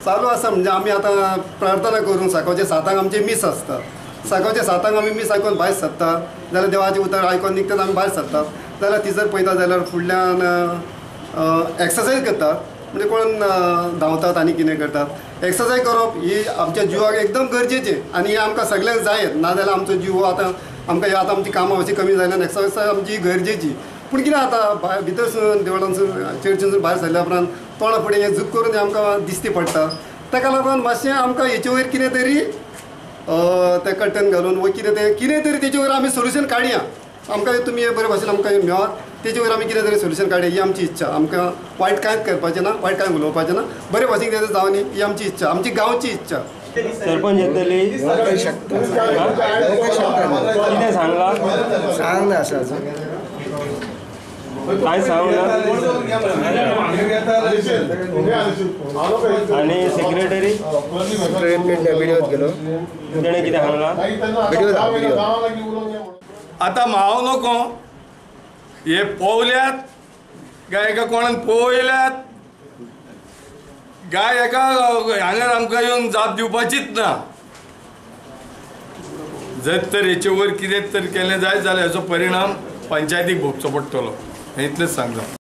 चालू आसा म्हणजे आमी आतां प्रार्थना करून सकाळचे 7 आमचे मीस आसता। सकाळचे 7 आमी मीस आयकून भायर सरतात जाल्यार देवाचें उतर आयकून निघतात आमी भायर सरतात जाल्यार तिसर पळयता जाल्यार फुडल्यान एक्सरसायज करतात म्हणजे कोण धांवतात आनी कितें करतात। एक्सरसायज करप ही आमच्या जिवाक एकदम गरजेचें आनी हे आमकां सगळ्यांक जायत नाजाल्यार आमचो जीव आतां आमकां हे आतां आमची कामां अशी कमी जाल्यान एक्सरसायज आमची गरजेची। पूण कितें आतां भायर भितरसून देवळांसून चर्चीसून भायर सरल्या उपरांत तोंडा फुडें हें झूक करून आमकां दिश्टी पडटा ताका लागून मातशें आमकां हेचे वयर कितें तरी तें कर्टन घालून वो कितें तरी तेचे वयर आमी सोल्युशन काडया। आमकां तुमी बरे भाशेन आमकां मेळत तेचे वयर आमी कितें तरी सोल्युशन काडया ही आमची इच्छा। आमकां वायट कांयच करपाचें ना वायट कांय उलोवपाचें ना बरे भाशेन कितें जावं न्ही ही आमची इच्छा आमची गांवची इच्छा। सरपंच येतली कितें सांगला सांग ना असा काय सांगला आणि सेक्रेटरी व्हिडिओ गेलो तेणे कितें सांगला आतां हांव नको हे पोवल्यात काय एका कोणान पळयल्यात काय एका हांगर आमकां येवन जाप दिवपाचीच ना। जर तर हेचे वयर कितें तर केलें जाय जाल्यार हेचो परिणाम पंचायतीक भोगचो पडटलो इतलेंच सांगता।